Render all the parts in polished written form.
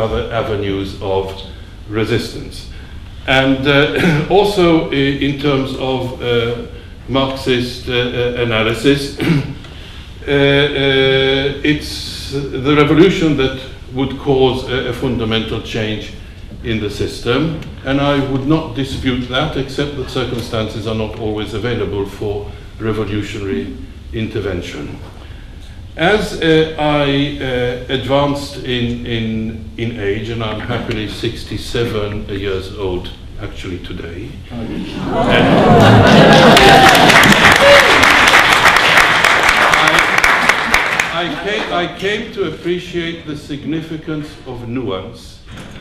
other avenues of resistance. And also in terms of Marxist analysis, it's the revolution that would cause a fundamental change in the system, and I would not dispute that, except that circumstances are not always available for revolutionary intervention. As I advanced in age, and I'm happily 67 years old actually today, I came to appreciate the significance of nuance,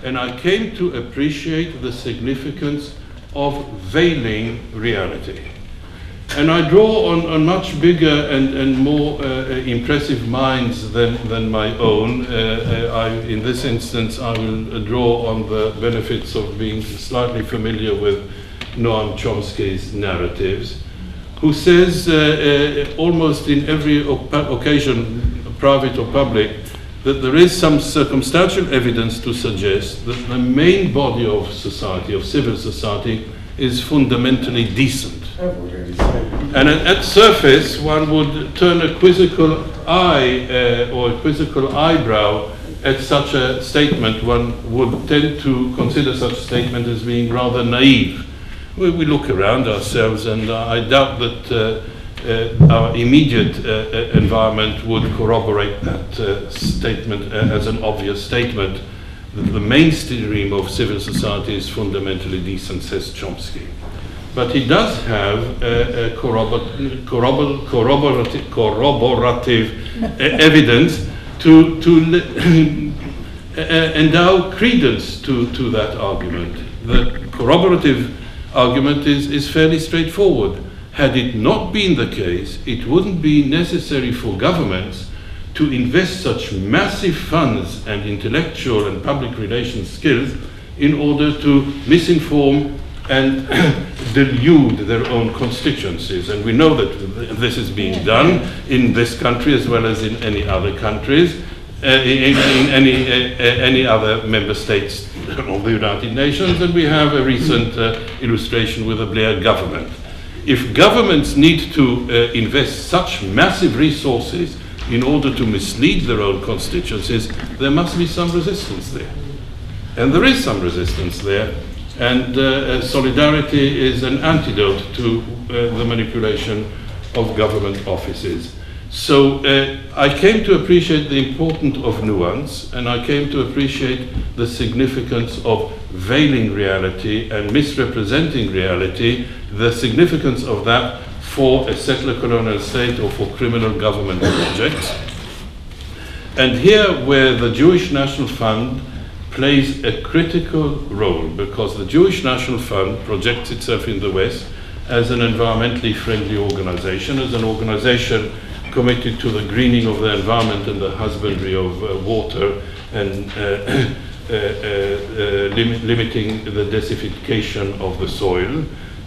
and I came to appreciate the significance of veiling reality. And I draw on much bigger and more impressive minds than my own. In this instance, I will draw on the benefits of being slightly familiar with Noam Chomsky's narratives, who says almost in every occasion, private or public, that there is some circumstantial evidence to suggest that the main body of society, of civil society, is fundamentally decent. And at surface, one would turn a quizzical eye or a quizzical eyebrow at such a statement. One would tend to consider such a statement as being rather naive. We look around ourselves, and I doubt that our immediate environment would corroborate that statement as an obvious statement, that the mainstream of civil society is fundamentally decent, says Chomsky. But he does have corroborative evidence to endow credence to that argument. The corroborative argument is fairly straightforward. Had it not been the case, it wouldn't be necessary for governments to invest such massive funds and intellectual and public relations skills in order to misinform and delude their own constituencies. And we know that this is being done in this country as well as in any other countries, in any other member states of the United Nations. And we have a recent illustration with the Blair government. If governments need to invest such massive resources in order to mislead their own constituencies, there must be some resistance there. And there is some resistance there, and solidarity is an antidote to the manipulation of government offices. So I came to appreciate the importance of nuance, and I came to appreciate the significance of veiling reality and misrepresenting reality, the significance of that for a settler colonial state or for criminal government projects. And here where the Jewish National Fund plays a critical role, because the Jewish National Fund projects itself in the West as an environmentally friendly organization, as an organization committed to the greening of the environment and the husbandry of water, and limiting the desertification of the soil.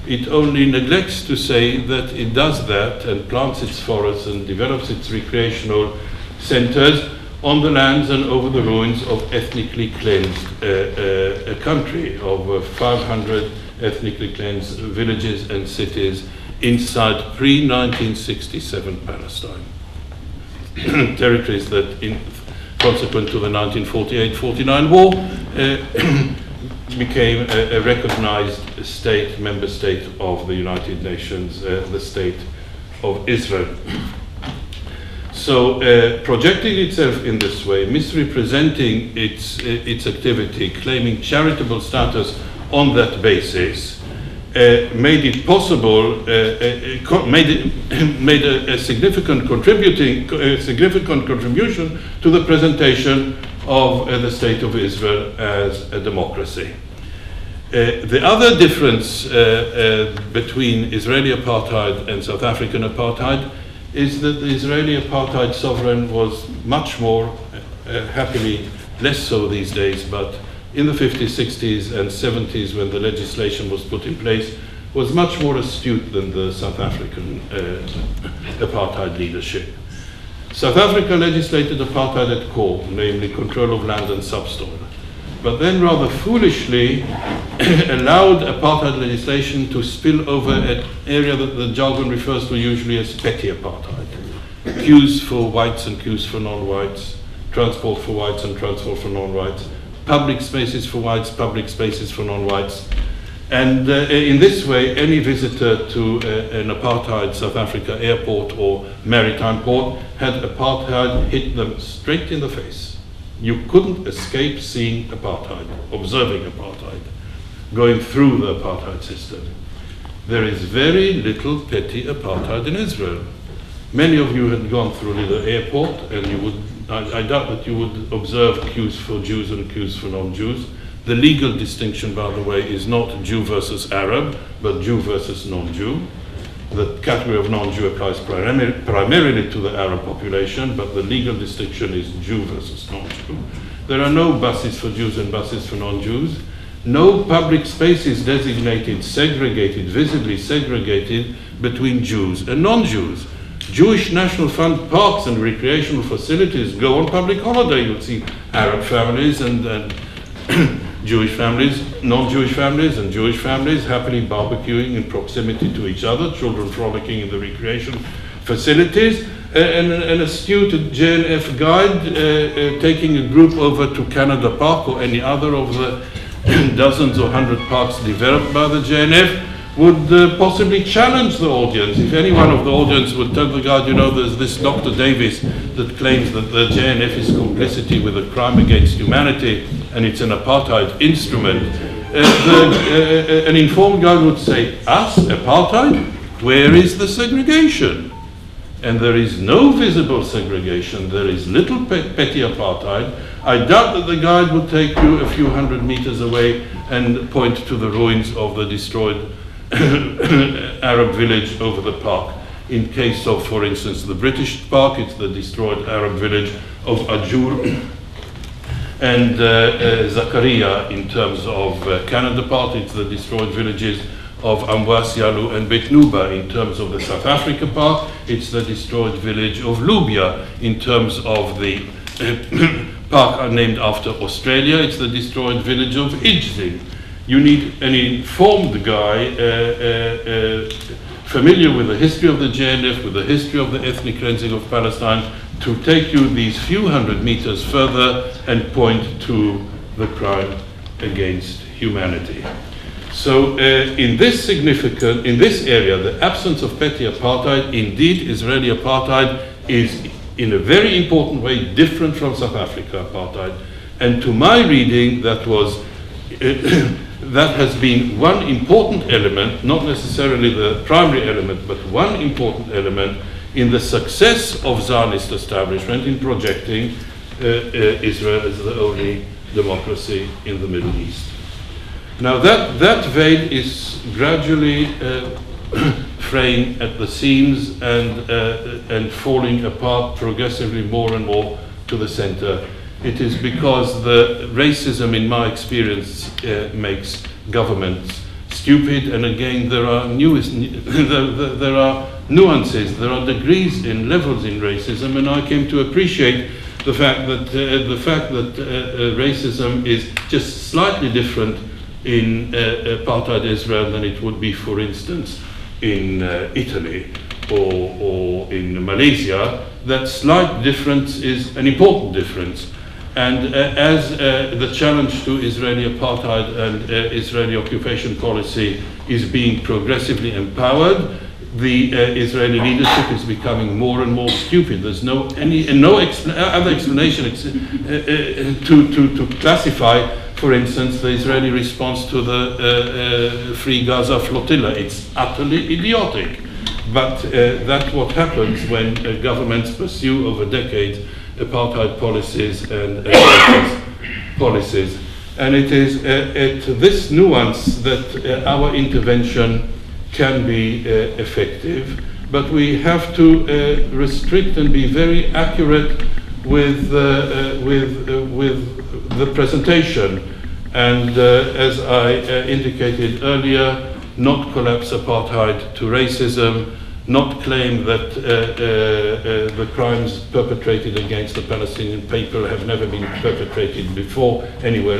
It only neglects to say that it does that and plants its forests and develops its recreational centers on the lands and over the ruins of ethnically cleansed a country of 500 ethnically cleansed villages and cities inside pre-1967 Palestine. Territories that, consequent to the 1948-49 war, became a recognized state, member state of the United Nations, the state of Israel. So projecting itself in this way, misrepresenting its activity, claiming charitable status on that basis, made it possible, made a significant contribution to the presentation of the State of Israel as a democracy. The other difference between Israeli apartheid and South African apartheid is that the Israeli apartheid sovereign was much more, happily less so these days, but in the 50s, 60s and 70s when the legislation was put in place, was much more astute than the South African apartheid leadership. South Africa legislated apartheid at core, namely control of land and subsoil. but then rather foolishly allowed apartheid legislation to spill over an area that the jargon refers to usually as petty apartheid. Queues for whites and queues for non-whites, transport for whites and transport for non-whites, public spaces for whites, public spaces for non-whites. And in this way, any visitor to an apartheid South Africa airport or maritime port had apartheid hit them straight in the face. You couldn't escape seeing apartheid, observing apartheid, going through the apartheid system. There is very little petty apartheid in Israel. Many of you had gone through the airport, and you would, I doubt that you would observe queues for Jews and queues for non-Jews. The legal distinction, by the way, is not Jew versus Arab, but Jew versus non-Jew. The category of non-Jew applies primarily to the Arab population, but the legal distinction is Jew versus non-Jew. There are no buses for Jews and buses for non-Jews. No public spaces designated, segregated, visibly segregated between Jews and non-Jews. Jewish National Fund parks and recreational facilities go on public holiday. You'll see Arab families and Jewish families, non-Jewish families and Jewish families happily barbecuing in proximity to each other, children frolicking in the recreation facilities, and an astute JNF guide taking a group over to Canada Park or any other of the dozens or 100 parks developed by the JNF would possibly challenge the audience. If any one of the audience would tell the guide, you know, there's this Dr. Davis that claims that the JNF is complicity with a crime against humanity and it's an apartheid instrument, an informed guide would say, us, apartheid? Where is the segregation? And there is no visible segregation. There is little petty apartheid. I doubt that the guide would take you a few hundred meters away and point to the ruins of the destroyed Arab village over the park. In case of, for instance, the British park, it's the destroyed Arab village of Ajur and Zakaria. In terms of Canada Park, it's the destroyed villages of Amwas, Yalu and Bet Nuba. In terms of the South Africa Park, it's the destroyed village of Lubia. In terms of the park named after Australia, it's the destroyed village of Ijzing. You need an informed guy familiar with the history of the JNF, with the history of the ethnic cleansing of Palestine, to take you these few hundred meters further and point to the crime against humanity. So in this area, the absence of petty apartheid, indeed Israeli apartheid is in a very important way different from South Africa apartheid. And to my reading, that was that has been one important element, not necessarily the primary element, but one important element in the success of Zionist establishment in projecting Israel as the only democracy in the Middle East. Now that veil is gradually fraying at the seams and falling apart progressively more and more to the center. It is because the racism, in my experience, makes governments stupid. And again, there are there are nuances, there are degrees in levels in racism, and I came to appreciate the fact that racism is just slightly different in apartheid Israel than it would be, for instance, in Italy or in Malaysia. That slight difference is an important difference. And as the challenge to Israeli apartheid and Israeli occupation policy is being progressively empowered, the Israeli leadership is becoming more and more stupid. There's no other explanation to classify, for instance, the Israeli response to the Free Gaza flotilla. It's utterly idiotic. But that's what happens when governments pursue over decades apartheid policies and policies. And it is at this nuance that our intervention can be effective, but we have to restrict and be very accurate with the presentation. And as I indicated earlier, not collapse apartheid to racism, not claim that the crimes perpetrated against the Palestinian people have never been perpetrated before anywhere